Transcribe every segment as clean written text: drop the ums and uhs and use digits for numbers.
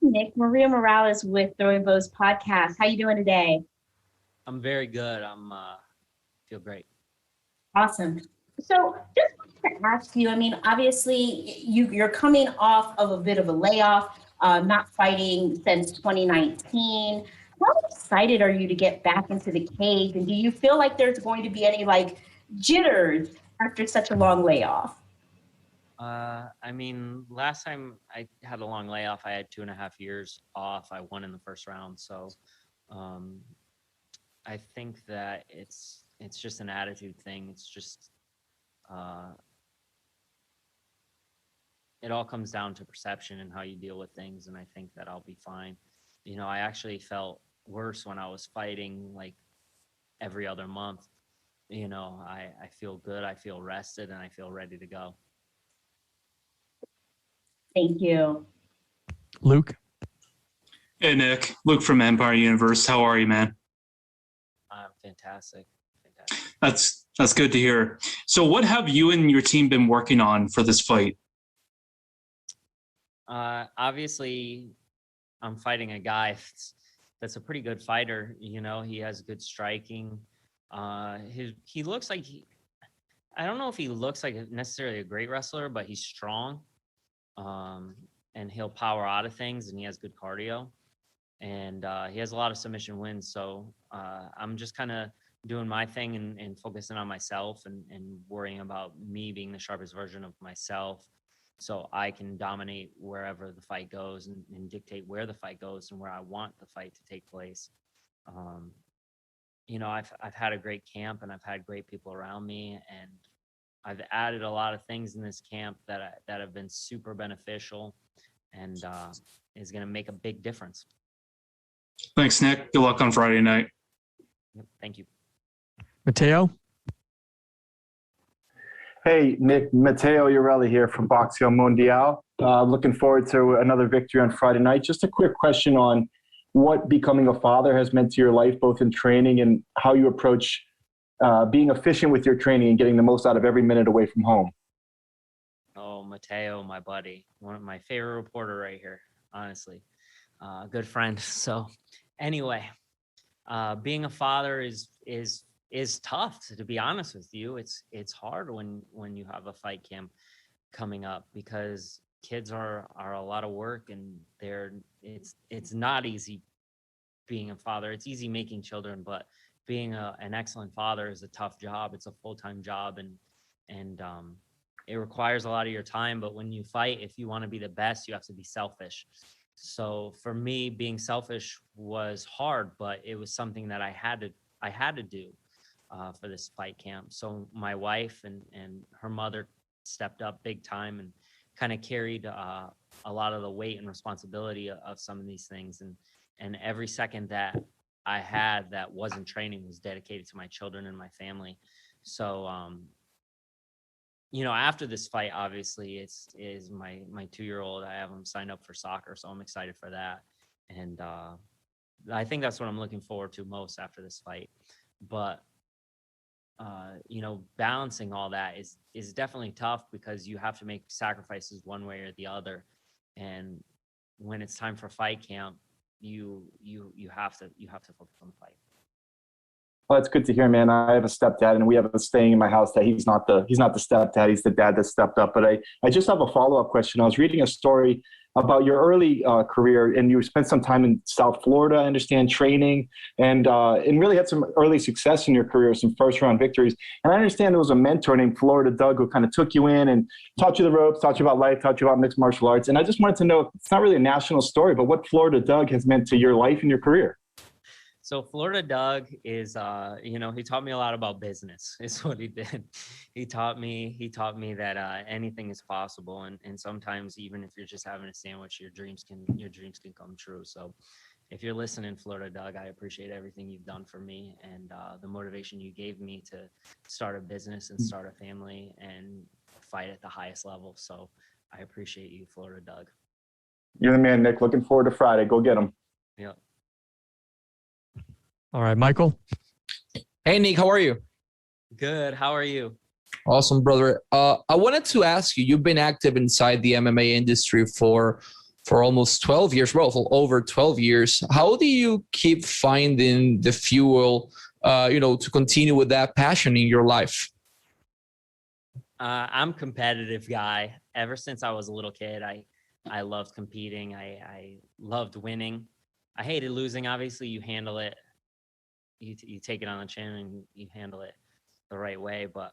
Nick. Maria Morales with Throwing Bows Podcast. How you doing today? I'm very good. Feel great. Awesome. So just wanted to ask you, I mean, obviously you're coming off of a bit of a layoff, not fighting since 2019. How excited are you to get back into the cage? And do you feel like there's going to be any like jitters after such a long layoff? Last time I had a long layoff, I had 2.5 years off. I won in the first round. So I think that it's just an attitude thing. It's just it all comes down to perception and how you deal with things. And I think that I'll be fine. I actually felt worse when I was fighting like every other month. I feel good. I feel rested and I feel ready to go. Thank you. Luke. Hey, Nick. Luke from Empire Universe. How are you, man? I'm fantastic. That's good to hear. So what have you and your team been working on for this fight? Obviously, I'm fighting a guy that's a pretty good fighter. He has good striking. He looks like I don't know if he looks like necessarily a great wrestler, but he's strong. And he'll power out of things, and he has good cardio, and he has a lot of submission wins. So I'm just kind of doing my thing and focusing on myself and worrying about me being the sharpest version of myself, so I can dominate wherever the fight goes and dictate where the fight goes and where I want the fight to take place. I've had a great camp and I've had great people around me, and I've added a lot of things in this camp that have been super beneficial and is going to make a big difference. Thanks, Nick. Good luck on Friday night. Yep, thank you. Mateo. Hey, Nick. Matteo Urelli here from Boxeo Mundial. Looking forward to another victory on Friday night. Just a quick question on what becoming a father has meant to your life, both in training and how you approach being efficient with your training and getting the most out of every minute away from home. Oh, Mateo, my buddy, one of my favorite reporter right here, honestly, good friend. So anyway, being a father is tough, to be honest with you. It's hard when you have a fight camp coming up, because kids are a lot of work, and it's not easy being a father. It's easy making children, but being an excellent father is a tough job. It's a full-time job, and it requires a lot of your time. But when you fight, if you want to be the best, you have to be selfish. So for me, being selfish was hard, but it was something that I had to do for this fight camp. So my wife and her mother stepped up big time and kind of carried a lot of the weight and responsibility of some of these things. And every second that I had that wasn't training was dedicated to my children and my family. So, after this fight, obviously is my 2-year-old. I have him signed up for soccer, so I'm excited for that. And I think that's what I'm looking forward to most after this fight. But, balancing all that is definitely tough, because you have to make sacrifices one way or the other. And when it's time for fight camp, you have to focus on the fight. Well, that's good to hear, man. I have a stepdad, and we have a saying in my house that he's not the stepdad, he's the dad that stepped up. But I just have a follow-up question. I was reading a story about your early career, and you spent some time in South Florida, I understand, training, and really had some early success in your career, some first-round victories. And I understand there was a mentor named Florida Doug who kind of took you in and taught you the ropes, taught you about life, taught you about mixed martial arts. And I just wanted to know, it's not really a national story, but what Florida Doug has meant to your life and your career. So Florida Doug is, he taught me a lot about business. Is what he did. He taught me that anything is possible, and sometimes even if you're just having a sandwich, your dreams can come true. So, if you're listening, Florida Doug, I appreciate everything you've done for me and the motivation you gave me to start a business and start a family and fight at the highest level. So, I appreciate you, Florida Doug. You're the man, Nick. Looking forward to Friday. Go get him. Yeah. All right, Michael. Hey, Nick, how are you? Good. How are you? Awesome, brother. I wanted to ask you, you've been active inside the MMA industry for for almost 12 years, well, for over 12 years. How do you keep finding the fuel, to continue with that passion in your life? I'm a competitive guy. Ever since I was a little kid, I loved competing. I loved winning. I hated losing. Obviously, you handle it. You take it on the chin and you handle it the right way. But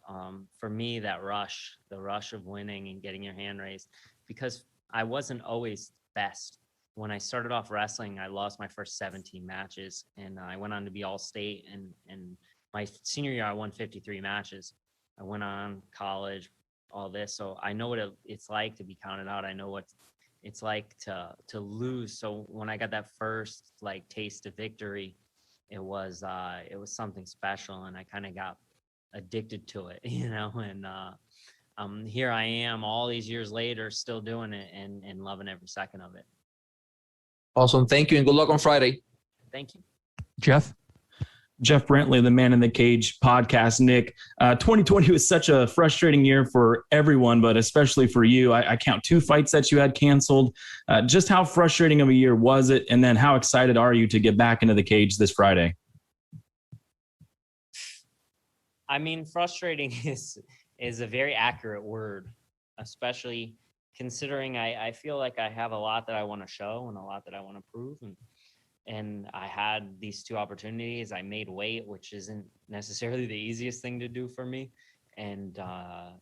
for me, the rush of winning and getting your hand raised, because I wasn't always best. When I started off wrestling, I lost my first 17 matches, and I went on to be all state. And my senior year, I won 53 matches. I went on college, all this. So I know what it's like to be counted out. I know what it's like to lose. So when I got that first like taste of victory, it was something special, and I kind of got addicted to it, and here I am all these years later, still doing it and loving every second of it. Awesome. Thank you, and good luck on Friday. Thank you. Jeff? Jeff Brantley, the Man in the Cage podcast. Nick, 2020 was such a frustrating year for everyone, but especially for you. I count 2 fights that you had canceled. Just how frustrating of a year was it? And then how excited are you to get back into the cage this Friday? I mean, frustrating is a very accurate word, especially considering I feel like I have a lot that I want to show and a lot that I want to prove. And I had these 2 opportunities. I made weight, which isn't necessarily the easiest thing to do for me. And I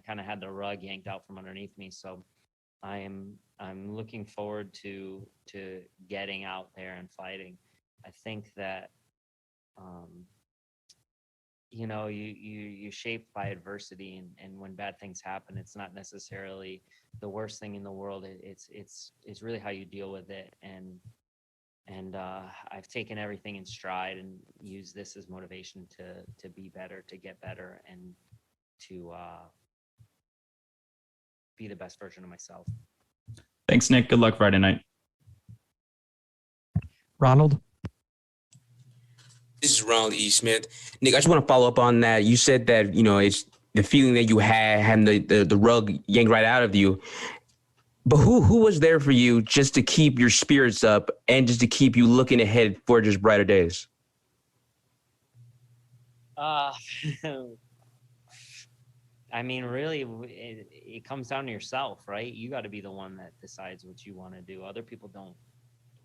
kind of had the rug yanked out from underneath me. So I'm looking forward to getting out there and fighting. I think that, you're shaped by adversity, and when bad things happen, it's not necessarily the worst thing in the world. It's really how you deal with it. And I've taken everything in stride and used this as motivation to be better, to get better, and to be the best version of myself. Thanks, Nick. Good luck Friday night. Ronald? This is Ronald E. Smith. Nick, I just want to follow up on that. You said that, it's the feeling that you had having the rug yanked right out of you. But who was there for you just to keep your spirits up and just to keep you looking ahead for just brighter days? I mean, really, it comes down to yourself, right? You got to be the one that decides what you want to do. Other people don't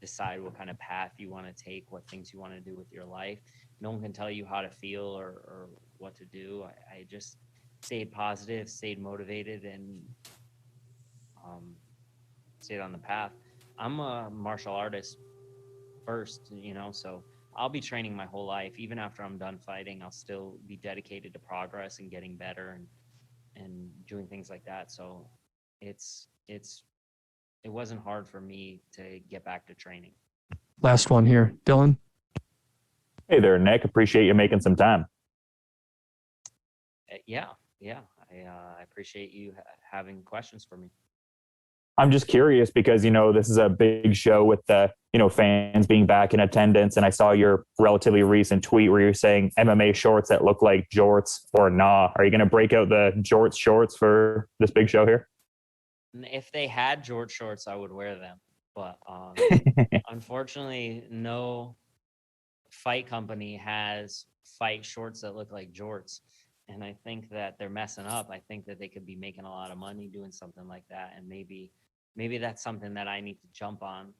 decide what kind of path you want to take, what things you want to do with your life. No one can tell you how to feel or what to do. I just stayed positive, stayed motivated, and stayed on the path. I'm a martial artist first, so I'll be training my whole life. Even after I'm done fighting, I'll still be dedicated to progress and getting better and doing things like that. So it wasn't hard for me to get back to training. Last one here. Dylan? Hey there, Nick. Appreciate you making some time. Yeah. I appreciate you having questions for me. I'm just curious because, this is a big show with the, fans being back in attendance. And I saw your relatively recent tweet where you're saying MMA shorts that look like jorts or nah. Are you going to break out the jorts shorts for this big show here? If they had Jortz shorts, I would wear them. But unfortunately, no fight company has fight shorts that look like jorts. And I think that they're messing up. I think that they could be making a lot of money doing something like that. And maybe that's something that I need to jump on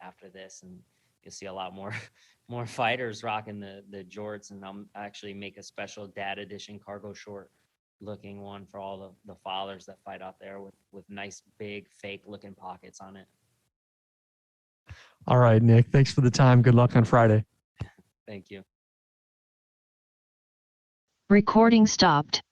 after this. And you'll see a lot more fighters rocking the jorts. And I'll actually make a special dad edition cargo short looking one for all the fathers that fight out there with nice big fake looking pockets on it. All right, Nick. Thanks for the time. Good luck on Friday. Thank you. Recording stopped.